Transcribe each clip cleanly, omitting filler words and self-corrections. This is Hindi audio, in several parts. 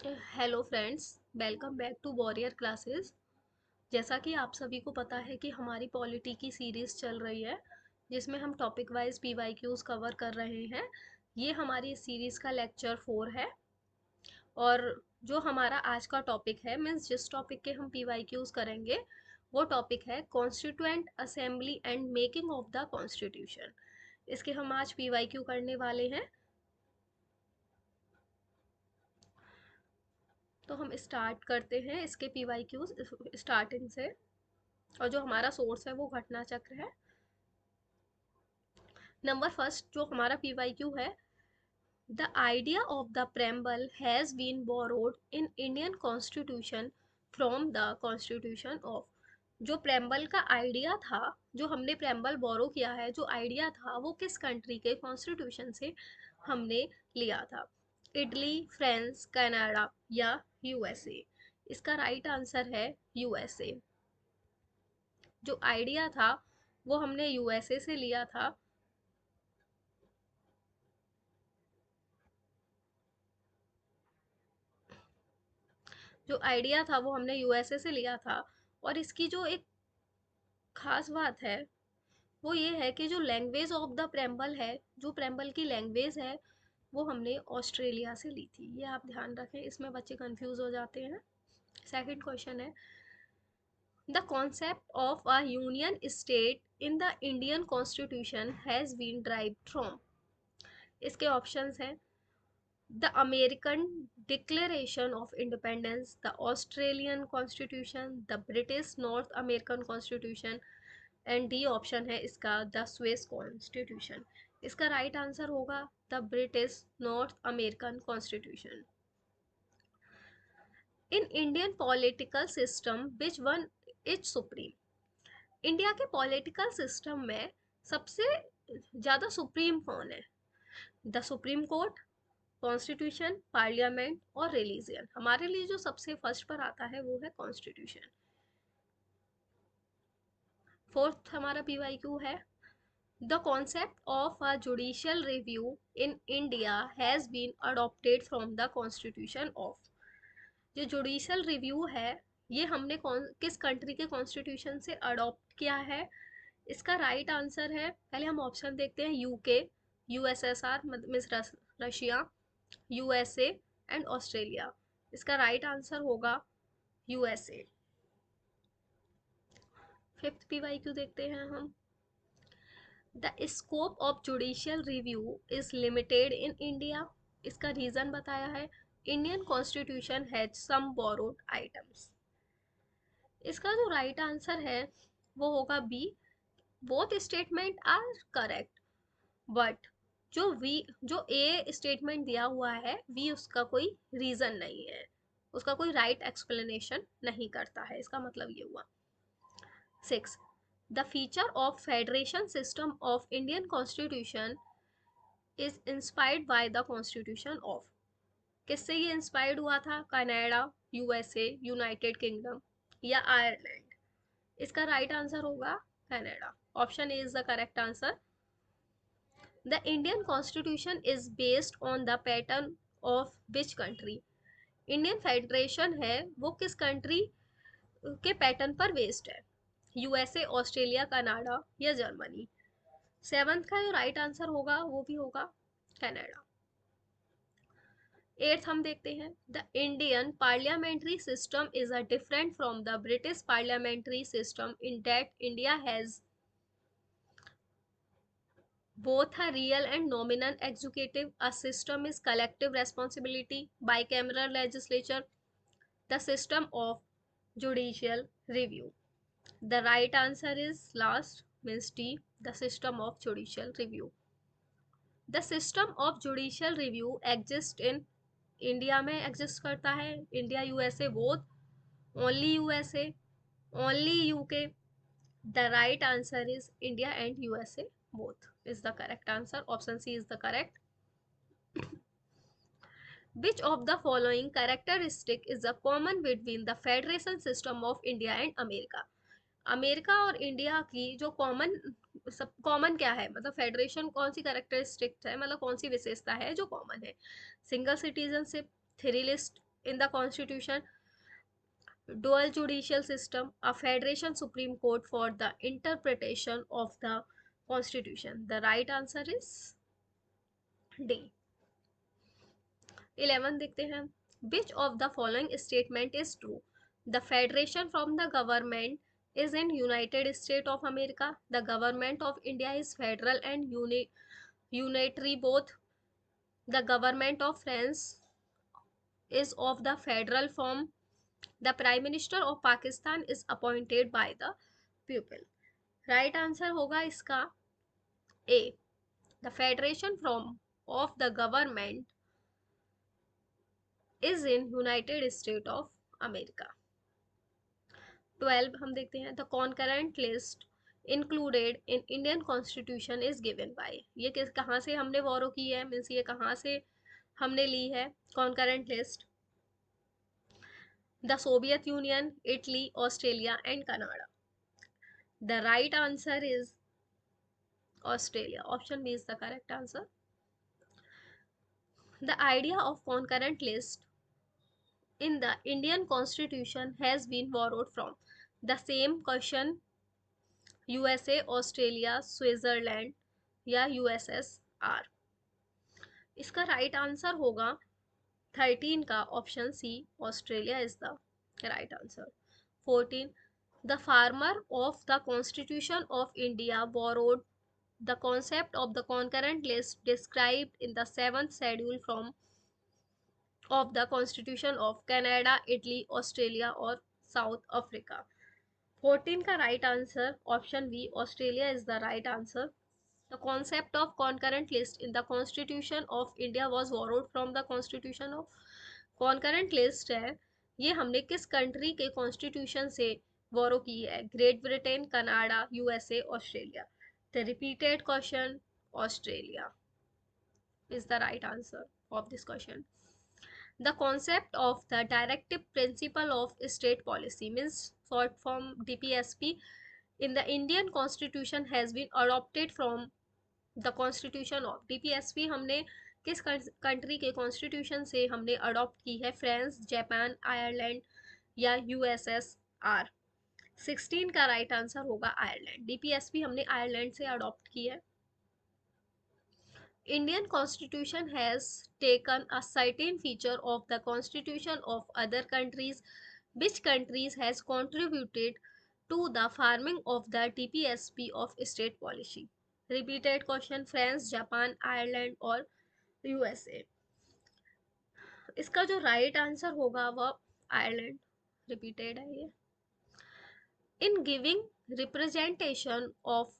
Hello friends, welcome back to Warrior Classes. जैसा कि आप सभी को पता है कि हमारी पॉलिटी की सीरीज़ चल रही है, जिसमें हम टॉपिक वाइज पीवाईक्यूज कवर कर रहे हैं। ये हमारी इस सीरीज़ का लेक्चर 4 है। और जो हमारा आज का टॉपिक है, मीन्स जिस टॉपिक के हम पीवाईक्यूज करेंगे, वो टॉपिक है constituent assembly and making of the constitution. इसके हम आज पीवाईक्यू करने वाले हैं। तो हम स्टार्ट करते हैं इसके पीवाईक्यूज स्टार्टिंग से। और जो हमारा सोर्स है वो घटना चक्र है। नंबर फर्स्ट जो हमारा पीवाईक्यू है, the idea of the preamble has been borrowed in Indian constitution from the constitution of. जो प्रेम्बल का आइडिया था, जो हमने प्रेम्बल बोरो किया है, जो आइडिया था वो किस कंट्री के कॉन्स्टिट्यूशन से हमने लिया था? इटली, फ्रांस, कनाडा या यूएसए? इसका राइट आंसर है यूएसए। जो आइडिया था वो हमने यूएसए से लिया था। जो आइडिया था वो हमने यूएसए से लिया था। और इसकी जो एक खास बात है वो ये है कि जो लैंग्वेज ऑफ द प्रेम्बल है, जो प्रेम्बल की लैंग्वेज है, वो हमने ऑस्ट्रेलिया से ली थी। ये आप ध्यान रखें, इसमें बच्चे कंफ्यूज हो जाते हैं। सेकंड क्वेश्चन है, the concept of a union state in the Indian constitution has been derived from. इसके ऑप्शंस हैं the American Declaration of Independence, the Australian Constitution, the British North American Constitution and D option है इसका द स्विस कॉन्स्टिट्यूशन। इसका राइट आंसर होगा the British north American constitution. In Indian political system which one is supreme. India के पॉलिटिकल सिस्टम में सबसे ज़्यादा सुप्रीम कौन है? The supreme court, constitution, parliament और रिलीजियन। हमारे लिए जो सबसे फर्स्ट पर आता है वो है कॉन्स्टिट्यूशन। फोर्थ हमारा पीवाईक्यू है, the concept of a judicial review in India has been adopted from the constitution of. जो जुडिशियल रिव्यू है, ये हमने किस कंट्री के कॉन्स्टिट्यूशन से अडॉप्ट किया है? इसका राइट आंसर है, पहले हम ऑप्शन देखते हैं, UK, USSR means Russia, USA and Australia. इसका राइट आंसर होगा यूएसए। फिफ्थ पीवाईक्यू देखते हैं हम, the scope of judicial review is limited in India. इसका रीजन बताया है, Indian constitution has some borrowed items. इसका जो राइट आंसर है वो होगा B, both statement are correct. But जो ए स्टेटमेंट दिया हुआ है, वी उसका कोई रीजन नहीं है, उसका कोई राइट एक्सप्लेनेशन नहीं करता है। इसका मतलब ये हुआ। 6, the feature of federation system of Indian constitution is inspired by the constitution of. किससे ये इंस्पायर्ड हुआ था? कनाडा, यूएसए, यूनाइटेड किंगडम या आयरलैंड? इसका राइट आंसर होगा Canada. Option A is the correct answer. The Indian constitution is based on the pattern of which country. Indian federation है वो किस कंट्री के पैटर्न पर बेस्ड है? यूएसए, ऑस्ट्रेलिया, कनाडा या जर्मनी? सेवंथ का जो राइट आंसर होगा वो भी होगा कनाडा। एट्थ हम देखते हैं, the Indian parliamentary system is a different from the British parliamentary system in that India has both a real and nominal executive, a system is collective responsibility, bicameral legislature, the system of judicial review. The right answer is last, means D, the system of judicial review. The system of judicial review exists in India में एग्जिस्ट करता है, India USA both, only USA, only UK? The right answer is India and USA both is the correct answer. Option C is the correct. Which of the following characteristic is a common between the federation system of India and America? America और इंडिया की जो कॉमन, सब कॉमन क्या है, मतलब फेडरेशन कौन सी कैरेक्टरिस्टिक है, मतलब कौन सी विशेषता है जो कॉमन है? Single citizenship, three list, in the constitution, dual judicial system, a federation supreme court for the interpretation of the constitution. The right answer is D. 11 देखते हैं. Which of the following statement is true? The federation from the government is in United States of America. The government of India is federal and unitary both. The government of France is of the federal form. The prime minister of Pakistan is appointed by the people. Right answer होगा इसका A. The federation from of the government is in United States of America. 12 हम देखते हैं. The concurrent list included in Indian Constitution is given by. ये किस कहाँ से हमने बोरो की है, मीन्स ये कहाँ से हमने ली है concurrent list? The Soviet Union, Italy, Australia and Canada. The right answer is Australia. Option B is the correct answer. The idea of concurrent list in the Indian Constitution has been borrowed from. The same question USA, Australia, Switzerland या USSR. इसका राइट आंसर होगा 13 का option C, Australia is the right answer. 14. The farmer of the constitution of India borrowed the concept of the concurrent list described in the 7th schedule from of the constitution of Canada, Italy, Australia और साउथ अफ्रीका. 14 का right answer option B, Australia is the right answer. The concept of concurrent list in the constitution of India was borrowed from the constitution of. Concurrent list है ये हमने किस कंट्री के कॉन्स्टिट्यूशन से बोरो की है? Great Britain, Canada, USA, Australia. The repeated question, Australia is the right answer of this question. The concept of the directive principle of state policy, means short form DPSP, in the Indian Constitution has been adopted from the Constitution of. DPSP हमने किस कंट्री के कॉन्स्टिट्यूशन से हमने अडॉप्ट की है? फ्रांस, जापान, आयरलैंड या USSR. 16 का राइट आंसर होगा आयरलैंड. DPSP हमने आयरलैंड से अडॉप्ट की है. Indian Constitution has taken a certain feature of the constitution of other countries. Which countries has contributed to the forming of the TPSP of state policy? Repeated question. France, Japan, Ireland और USA. इसका जो राइट आंसर होगा वह आयरलैंड. रिपीटेड है ये. In giving representation of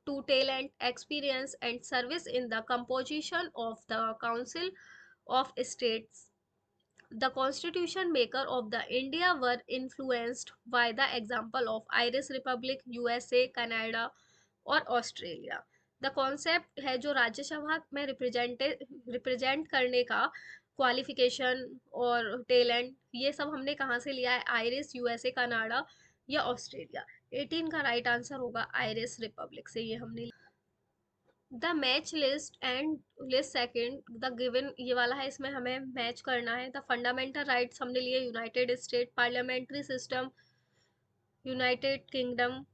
to talent, experience and service in the composition of the Council of States, the constitution maker of the India were influenced by the example of Irish Republic, USA, Canada और ऑस्ट्रेलिया. द कॉन्सेप्ट है जो राज्यसभा में रिप्रेजेंट करने का क्वालिफिकेशन और टैलेंट, ये सब हमने कहाँ से लिया है? आयरिश, यूएसए, कनाडा या ऑस्ट्रेलिया. 18 का राइट आंसर होगा आयरिश रिपब्लिक से ये हमने. The match list and list second the given, ये वाला है, इसमें हमें मैच करना है. द फंडामेंटल राइट्स हमने लिए United State, parliamentary system United Kingdom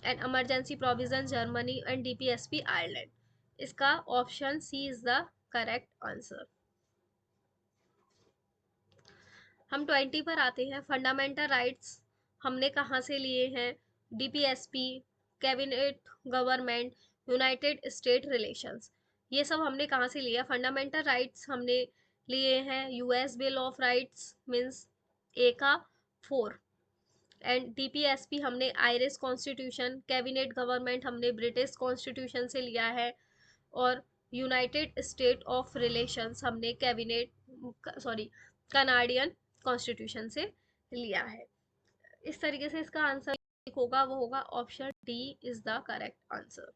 and emergency provision Germany and DPSP Ireland. इसका option C is the correct answer. हम 20 पर आते हैं. फंडामेंटल राइट्स हमने कहाँ से लिए हैं? DPSP, cabinet government, United state relations. ये सब हमने कहाँ से लिया? फंडामेंटल राइट्स हमने लिए हैं US bill of rights, means A का 4. एंड DPSP हमने आयरिश कॉन्स्टिट्यूशन, कैबिनेट गवर्नमेंट हमने ब्रिटिश कॉन्स्टिट्यूशन से लिया है और यूनाइटेड स्टेट ऑफ रिलेशंस हमने कनाडियन कॉन्स्टिट्यूशन से लिया है. इस तरीके से इसका आंसर होगा वो होगा option D is the correct answer.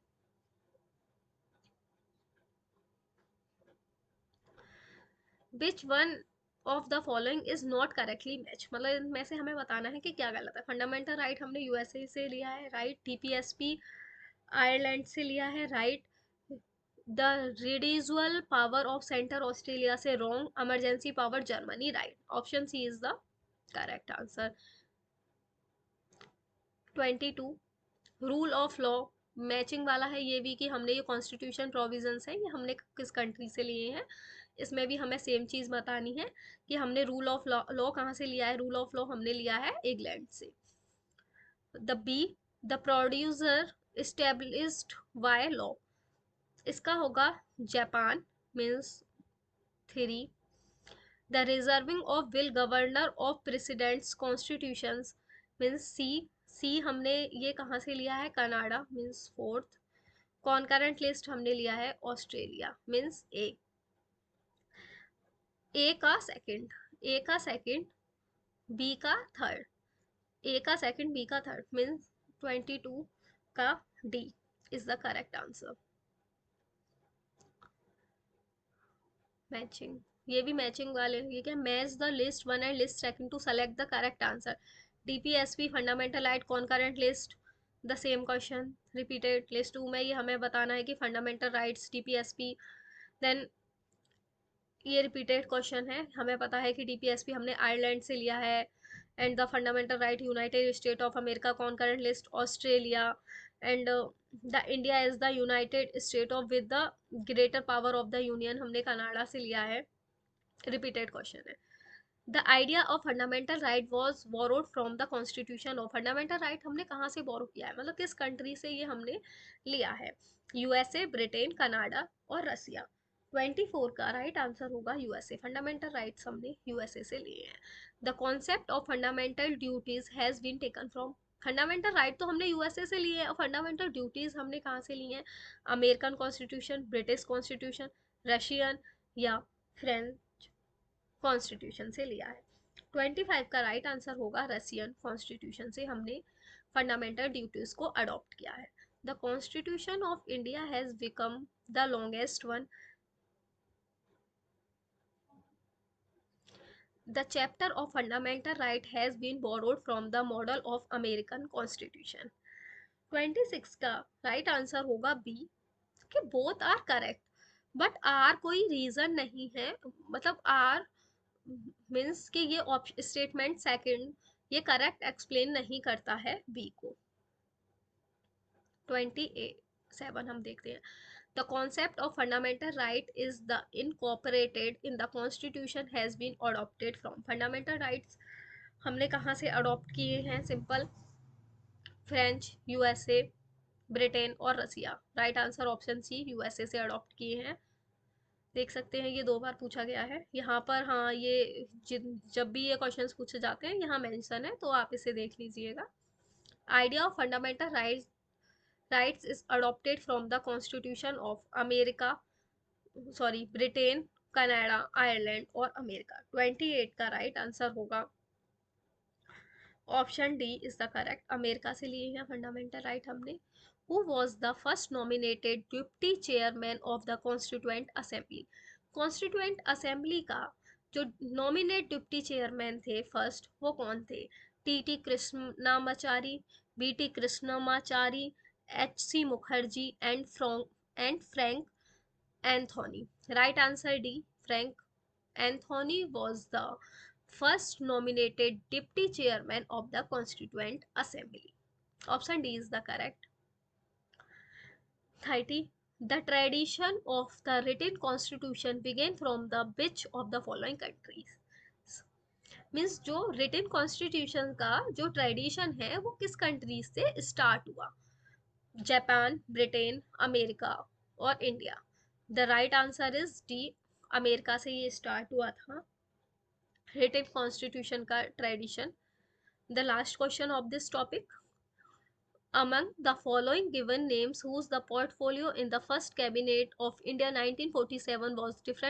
Which one of the following is not correctly match, मतलब इनमें से हमें बताना है कि क्या गलत है. फंडामेंटल राइट हमने USA से लिया है, राइट. DPSP आयरलैंड से लिया है, right. The residual power of centre Australia से wrong, emergency power Germany, right. Option C is the correct answer. 22, rule of law, matching वाला है ये भी, कि हमने ये कॉन्स्टिट्यूशन प्रोविजंस है ये हमने किस कंट्री से लिए हैं। इसमें भी हमें सेम चीज बतानी है कि हमने रूल ऑफ लॉ कहाँ से लिया है। रूल ऑफ लॉ हमने लिया है इंग्लैंड से। The B, the procedure established by law, इसका होगा Japan, means 3। The reserving of will governor of presidents constitutions, means C. C हमने ये कहाँ से लिया है, Canada, means 4th। Concurrent list हमने लिया है ऑस्ट्रेलिया, मीन्स ए। ए का सेकंड, ए का सेकंड, बी का थर्ड, ए का सेकंड, बी का थर्ड, मीन्स 22 का D is the correct answer. Matching, ये भी मैचिंग वाले, ये क्या, match the list one and list second to select the correct answer. DPSP fundamental right concurrent list, the same question repeated. List 2 में ये हमें बताना है कि फंडामेंटल राइट्स डीपीएसपी, देन ये रिपीटेड क्वेश्चन है, हमें पता है कि डीपीएसपी हमने आयरलैंड से लिया है। And the fundamental right United State of America, concurrent list Australia. And the India is the United State of with the greater power of the union, हमने कनाडा से लिया है। रिपीटेड क्वेश्चन है। The idea of fundamental right was borrowed from the constitution of, fundamental right हमने कहाँ से बोरो किया है, मतलब किस कंट्री से ये हमने लिया है। यूएसए, ब्रिटेन, कनाडा और रसिया। 24 का राइट आंसर होगा यूएसए। फंडामेंटल राइट्स हमने यूएसए से लिए हैं। The concept of fundamental duties has been taken from, fundamental right तो हमने यूएसए से लिए हैं, और फंडामेंटल ड्यूटीज हमने कहाँ से ली हैं, American constitution, British constitution, Russian या फ्रेंच कॉन्स्टिट्यूशन से लिया है। 25 का राइट आंसर होगा रशियन कॉन्स्टिट्यूशन से हमने फंडामेंटल ड्यूटीज को अडॉप्ट किया है। The constitution of India has become the longest one. The chapter of fundamental right has been borrowed from the model of American constitution. 26 का राइट आंसर होगा बी, कि both are correct, but R कोई रीजन नहीं है, मतलब आर मीन्स कि ये स्टेटमेंट सेकंड ये करेक्ट एक्सप्लेन नहीं करता है बी को। 27 हम देखते हैं। The concept of fundamental right is the incorporated in the constitution has been adopted from, fundamental rights हमने कहाँ से अडॉप्ट किए हैं, सिंपल, फ्रेंच, यूएसए, ब्रिटेन और Russia. Right answer option C, USA से अडॉप्ट किए हैं। देख सकते हैं ये 2 बार पूछा गया है यहाँ पर, हाँ ये जब भी ये क्वेश्चंस पूछे जाते हैं यहाँ मेंशन है, तो आप इसे देख लीजिएगा। Idea of fundamental rights is adopted from the constitution of America, sorry Britain, Canada, Ireland और अमेरिका। 28 का राइट आंसर होगा option D is the correct, America से लिए हैं फंडामेंटल राइट हमने। Who was the first nominated deputy chairman of the constituent assembly, constituent assembly का जो नॉमिनेट डिप्टी चेयरमैन थे फर्स्ट, वो कौन थे। T T Krishnamachari, B T Krishnamachari, H C Mukherjee and Frank Anthony. Right answer D, Frank Anthony was the first nominated deputy chairman of the Constituent Assembly. Option D is the correct. 30. The tradition of the written constitution began from the which of the following countries? Means जो रिटन कॉन्स्टिट्यूशन का जो ट्रेडिशन है वो किस कंट्री से स्टार्ट हुआ, जापान, ब्रिटेन, अमेरिका और India. The right answer is D, America से ये स्टार्ट हुआ था written constitution का tradition. The last question of this topic. Among the following given names, whose the portfolio in the first cabinet of India 1947 was different